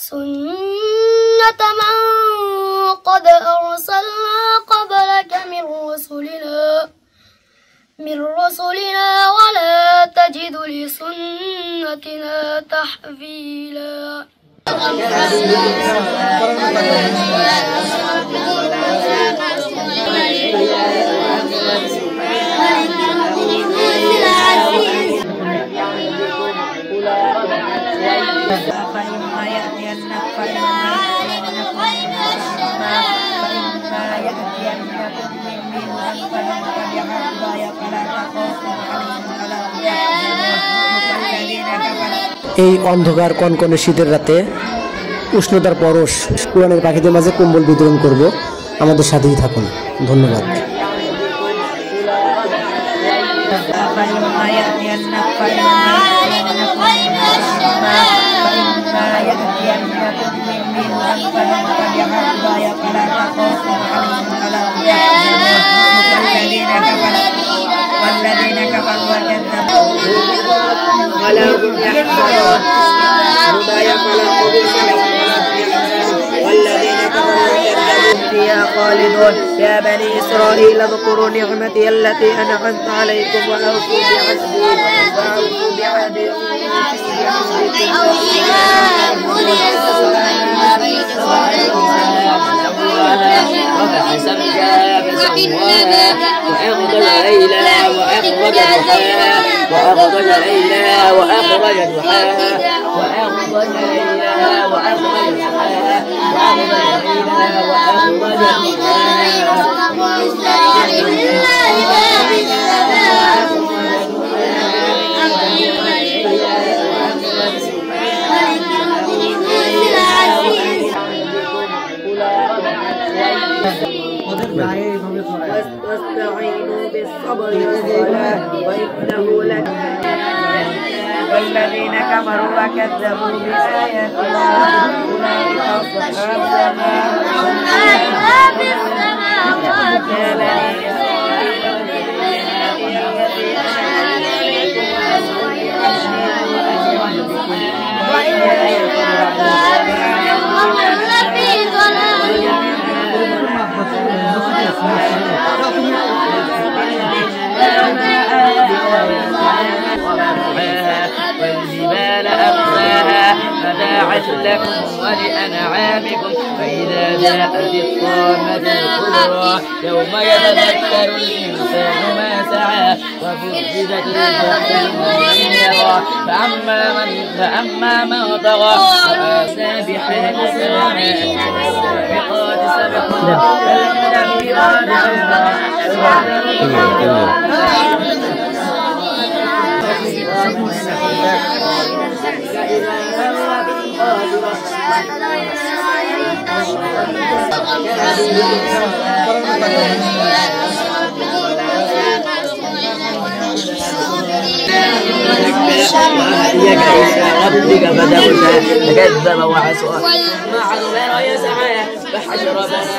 سنة من قد أرسلنا قبلك من رسلنا ولا تجد لسنتنا تحويلا. এই অন্ধকার কনকনে শীতের রাতে উষ্ণতার পরশ কোরআনের পাখিদের মাঝে কম্বল বিতরণ করব। আমাদের সাথেই থাকুন। ধন্যবাদ। فيها خالدون. يا بني إسرائيل اذكروا نعمتي التي أنعمت عليكم وأوفوا بعهدي وأغطش ليلها وأخرج ضحاها وأغطش ليلها وأخرج ضحاها وأغطش ليلها وأخرج ضحاها وأغطش ليلها وأخرج واستعينوا بالصبر والصلاة وإنه لكبير. والذين كفروا وكذبوا بآياتنا أولئك أصحاب والجبال أرساها متاعا لكم ولأنعامكم فإذا جاءت الطامة الكبرى يوم يتذكر الإنسان ما سعى وبرزت الجحيم لمن يرى فأما من طغى فسابحات السماء سابقات سبقا فالمدبرات ربك فتغشى فكذب وعصى مع ذبر يسعى فحشر فنادى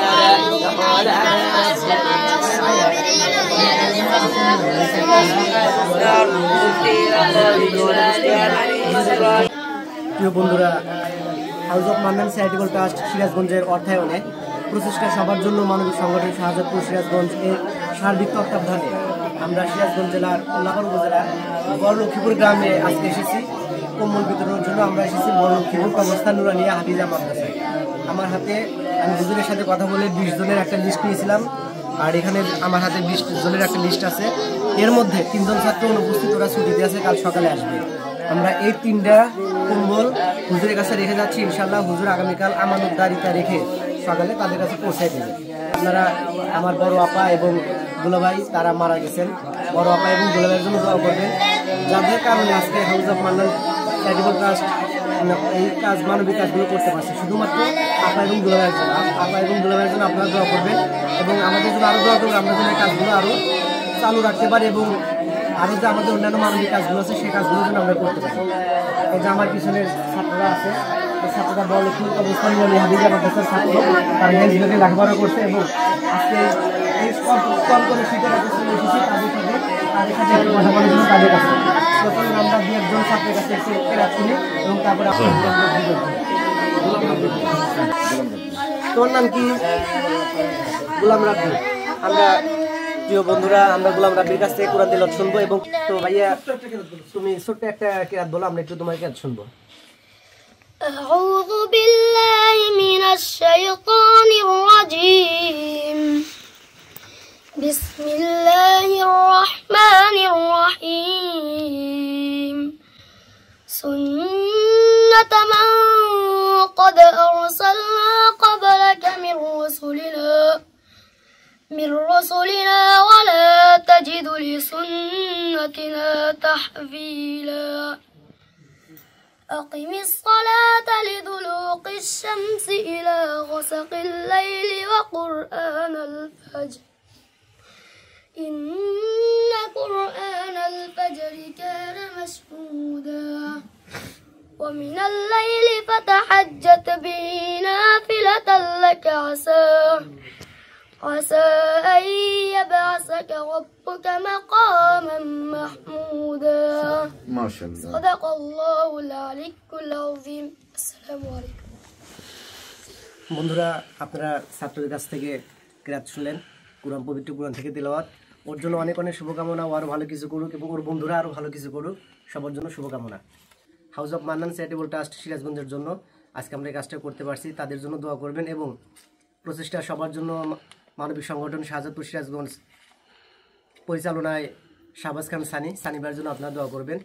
فقال প্রিয় বন্ধুরা, house of Mannan charitable trust সিরাজগঞ্জের অর্থায়নে প্রচেষ্টা সবার জন্য মানবিক সংগঠন শাহজাদপুর সিরাজগঞ্জ এর সার্বিক তত্ত্বাবধানে আমরা সিরাজগঞ্জ জেলার উল্লাপাড়া উপজেলার বড়লক্ষ্মীপুর গ্রামে আজকে এসেছি কম্বল বিতরণের জন্য। আমরা এসেছি বড়লক্ষ্মীপুর কবরস্থান নুরানিয়া হাফিজা মাদ্রাসায়। আমার হাতে আমি হুজুরের সাথে কথা বলে 20 জনের একটা লিস্ট নিয়েছিলাম, আর এখানে আমার হাতে 20 জনের একটা লিস্ট আছে। এর মধ্যে 3 জন ছাত্র অনুপস্থিত, ওরা ছুটিতে আছে, কাল সকালে আসবে। আমরা এই 3টা কম্বল হুজুরের কাছে রেখে যাচ্ছি। ইনশাল্লাহ হুজুর আগামীকাল আমানতদারিতা রেখে সকালে তাদের কাছে পৌঁছায় দেবে। আপনারা আমার বড় আপা এবং দুলাভাই তারা মারা গেছেন, বড় আপা এবং দুলাভাইয়ের জন্য দোয়া করবেন, যাদের কারণে আজকে house of Mannan charitable trust এই কাজ মানবিক কাজগুলো করতে পারছে, শুধুমাত্র আপা এবং দুলাভাইয়ের জন্য। আপা এবং দুলাভাইয়ের জন্য আপনারা দোয়া করবেন এবং আমাদের জন্য আরও দোয়া করবেন, আমরা যেন এই কাজগুলো আরও চালু রাখতে পারি এবং আরও যে আমাদের অন্যান্য মানবিক কাজগুলো আছে সেই কাজগুলো যেন আমরা করতে পারি। এই যে আমার পিছনের ছাত্ররা আছে, এই ছাত্ররা বড়লক্ষ্মীপুর কবরস্থান হাফিজা মাদ্রাসার ছাত্র, তারা হেলথ বিভাগে লেখাপড়া করছে এবং আজকে এই কম করে শীতের এসেছি তাদের সাথে কথা বলার জন্য তাদের কাছে। প্রথমে আমরা 2 একজন ছাত্রের কাছে এসে রাখছি এবং তারপরে তোমার নাম কি? গোলাম রাব্বি। আমরা প্রিয় বন্ধুরা আমরা গোলাম রাব্বির কাছ থেকে কোরআন তেলাওয়াত শুনবো এবং তো ভাইয়া তুমি ছোট্ট একটা কিরাত বলো, আমরা একটু তোমার কিরাত শুনবো। أعوذ بالله من الشيطان الرجيم بسم الله الرحمن الرحيم سنة من قد أرسلنا قبلك من رسلنا ولا تجد لسنتنا تحويلا أقم الصلاة لدلوق الشمس إلى غسق الليل وقرآن الفجر إن قرآن الفجر كان مشهودا ومن الليل فتحجت به نافلة لك عسى أن يبعثك ربك مقاما محمودا ما شاء الله صدق الله العلي العظيم السلام عليكم বন্ধুরা আপনারা ছাত্রদের কাছ থেকে কিরাত শুনলেন, কোরআন পবিত্র কোরআন থেকে তেলাওয়াত। ওর জন্য অনেক অনেক শুভকামনা, ও আরও ভালো কিছু করুক এবং ওর বন্ধুরা আরও ভালো কিছু করুক, সবার জন্য শুভকামনা। House of Mannan charitable trust সিরাজগঞ্জের জন্য আজকে আমরা এই কাজটা করতে পারছি, তাদের জন্য দোয়া করবেন এবং প্রচেষ্টা সবার জন্য মানবিক সংগঠন শাহজাদপুর সিরাজগঞ্জ পরিচালনায় শাহবাজ খান সানি ভাইয়ের জন্য আপনারা দোয়া করবেন।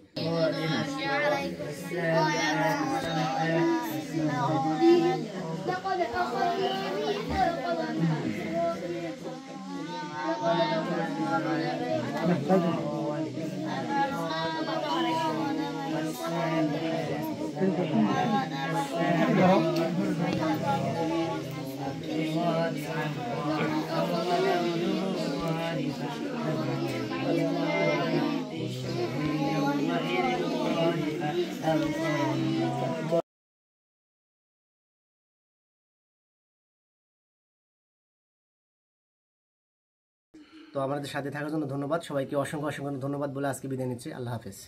তো আমাদের সাথে থাকার জন্য ধন্যবাদ, সবাইকে অসংখ্য অসংখ্য ধন্যবাদ বলে আজকে বিদায় নিচ্ছি। আল্লাহ হাফেজ।